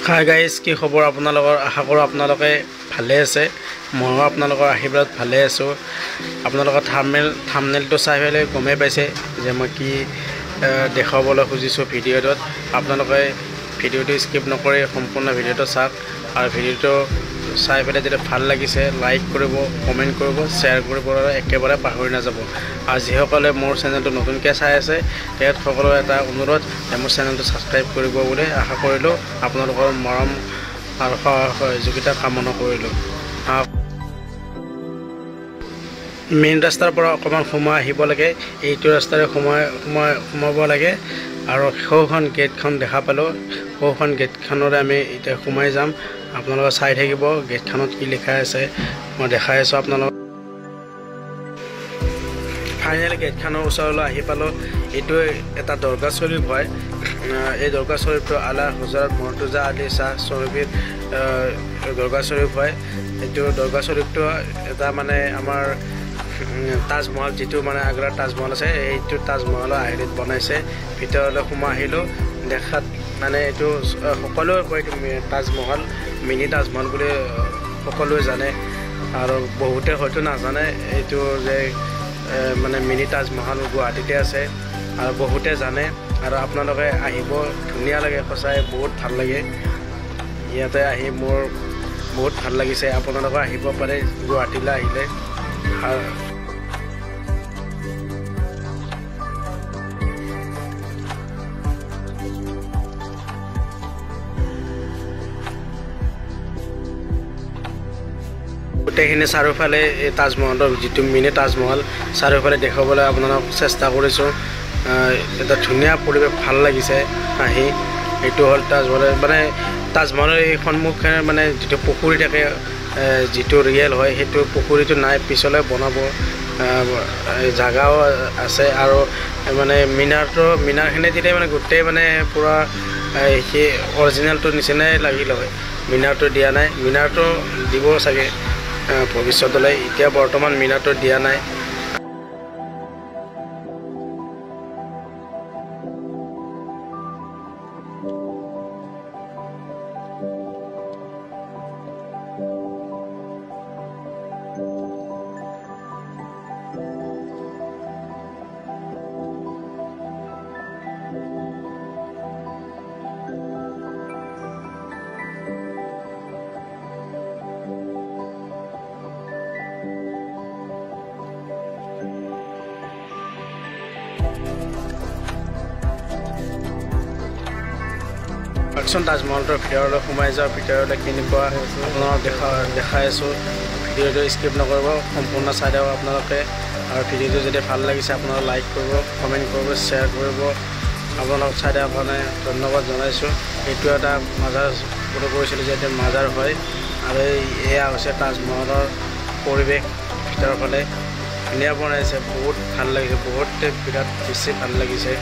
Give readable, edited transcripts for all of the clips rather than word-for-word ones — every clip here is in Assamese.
হাই গাইজ, কি খবৰ আপোনালোকৰ? আশা কৰোঁ আপোনালোকে ভালে আছে। ময়ো আপোনালোকৰ আশীৰ্বাদ ভালে আছোঁ। আপোনালোকৰ থাম্বনেইলটো চাই পেলাই গমেই পাইছে যে মই কি দেখাবলৈ খুজিছোঁ ভিডিঅ'টোত। আপোনালোকে ভিডিঅ'টো স্কিপ নকৰি সম্পূৰ্ণ ভিডিঅ'টো চাওক আৰু ভিডিঅ'টো চাই পেলাই যদি ভাল লাগিছে লাইক কৰিব, কমেণ্ট কৰিব, শ্বেয়াৰ কৰিবলৈ একেবাৰে পাহৰি নাযাব। আৰু যিসকলে মোৰ চেনেলটো নতুনকৈ চাই আছে তেখেত সকলোৰে এটা অনুৰোধ যে মোৰ চেনেলটো ছাবস্ক্ৰাইব কৰিব বুলি আশা কৰিলোঁ। আপোনালোকৰ মৰম আৰু সহযোগিতা কামনা কৰিলোঁ। মেইন ৰাস্তাৰ পৰা অকণমান সোমাই আহিব লাগে, এইটো ৰাস্তাৰে সোমাব লাগে আৰু সৌখন গেটখন দেখা পালোঁ। সৌখন গেটখনৰে আমি এতিয়া সোমাই যাম। আপোনালোকে চাই থাকিব গেটখনত কি লিখা আছে, মই দেখাই আছোঁ আপোনালোকক। ফাইনেল গেটখনৰ ওচৰলৈ আহি পালোঁ। এইটো এটা দৰগাহ শ্বৰীফ হয়। এই দৰগাহ শ্বৰীফটো আলা হজৰত মৰ্তুজা আলী শ্বাহ শ্বৰীফৰ দৰগাহ শ্বৰীফ হয়। এইটো দৰগাহ শ্বৰীফটো এটা মানে আমাৰ তাজমহল, যিটো মানে আগ্ৰাৰ তাজমহল আছে, এইটো তাজমহলৰ আৰ্হিত বনাইছে। ভিতৰলৈ সোমাই আহিলোঁ। দেখাত মানে এইটো সকলোৱে কয় এইটো তাজমহল, মিনি তাজমহল বুলি সকলোৱে জানে আৰু বহুতে হয়তো নাজানে এইটো যে মানে মিনি তাজমহল গুৱাহাটীতে আছে আৰু বহুতে জানে। আৰু আপোনালোকে আহিব, ধুনীয়া লাগে, সঁচাই বহুত ভাল লাগে। ইয়াতে আহি মোৰ বহুত ভাল লাগিছে। আপোনালোকে আহিব পাৰে গুৱাহাটীলৈ আহিলে। গোটেইখিনি চাৰিওফালে এই তাজমহলৰ যিটো মিনি তাজমহল চাৰিওফালে দেখুৱাবলৈ আপোনালোকক চেষ্টা কৰিছোঁ। এটা ধুনীয়া পৰিৱেশ, ভাল লাগিছে আহি। এইটো হ'ল তাজমহল, মানে তাজমহলৰ এই সন্মুখে মানে যিটো পুখুৰী থাকে, যিটো ৰিয়েল হয় সেইটো পুখুৰীটো নাই, পিছলৈ বনাব জাগাও আছে। আৰু মানে মিনাৰখিনি দিলে মানে গোটেই মানে পূৰা সেই অৰিজিনেলটোৰ নিচিনাই লাগিল হয়। মিনাৰটো দিয়া নাই, মিনাৰটো দিব চাগে ভৱিষ্যতলৈ। এতিয়া বৰ্তমান মিনাৰটো দিয়া নাই। তাজমহলটোৰ ভিতৰলৈ সোমাই যাওঁ। ভিতৰলৈ কেনেকুৱা আপোনালোকক দেখাই আছোঁ। ভিডিঅ'টো স্কিপ নকৰিব, সম্পূৰ্ণ চাই দিব আপোনালোকে। আৰু ভিডিঅ'টো যদি ভাল লাগিছে আপোনালোকে লাইক কৰিব, কমেণ্ট কৰিব, শ্বেয়াৰ কৰিব। আপোনালোকক চাই দিয়াৰ কাৰণে ধন্যবাদ জনাইছোঁ। এইটো এটা মাজাৰ বুলি কৈছিলোঁ যে এতিয়া মাজাৰ হয়। আৰু এয়া হৈছে তাজমহলৰ পৰিৱেশ। ভিতৰৰ ফালে ধুনীয়া বনাইছে, বহুত ভাল লাগিছে, বহুতে বিৰাট বেছি ভাল লাগিছে।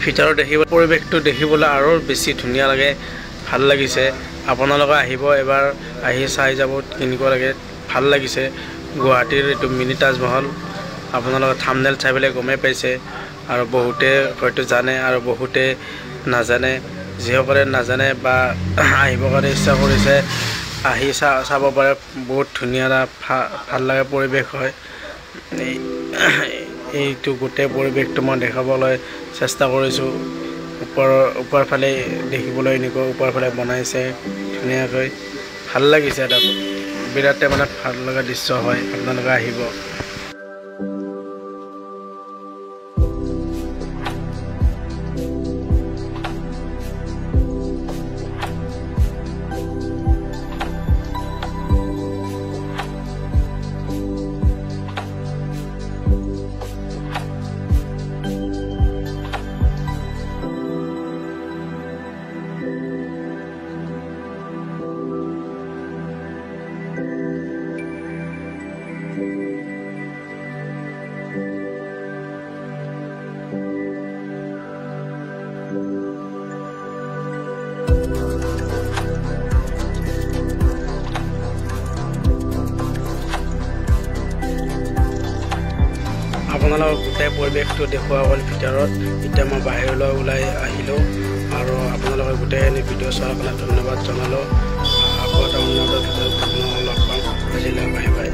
ভিতৰত পৰিৱেশটো দেখিবলৈ আৰু বেছি ধুনীয়া লাগে, ভাল লাগিছে। আপোনালোকে আহিব, এবাৰ আহি চাই যাব কেনেকুৱা লাগে, ভাল লাগিছে। গুৱাহাটীৰ এইটো মিনি তাজমহল আপোনালোকে থাম্বনেইল চাই পেলাই গমেই পাইছে। আৰু বহুতে হয়তো জানে আৰু বহুতে নাজানে। যিসকলে নাজানে বা আহিবৰ কাৰণে ইচ্ছা কৰিছে আহি চাব পাৰে। বহুত ধুনীয়া ভাল লাগে পৰিৱেশ হয়। এইটো গোটেই পৰিৱেশটো মই দেখাবলৈ চেষ্টা কৰিছোঁ। ওপৰৰ ফালে দেখিবলৈ এনেকুৱা ওপৰৰ ফালে বনাইছে ধুনীয়াকৈ, ভাল লাগিছে। এটা বিৰাটে মানে ভাল লগা দৃশ্য হয়। আপোনালোকে আহিব। গোটেই পৰিৱেশটো দেখুওৱা হ'ল ভিতৰত। এতিয়া মই বাহিৰলৈ ওলাই আহিলোঁ আৰু আপোনালোকে গোটেইখিনি ভিডিঅ' চোৱাৰ কাৰণে ধন্যবাদ জনালোঁ। আকৌ এটা উন্নত ভিতৰত লগ পাম। আজিলৈ বাই বাই।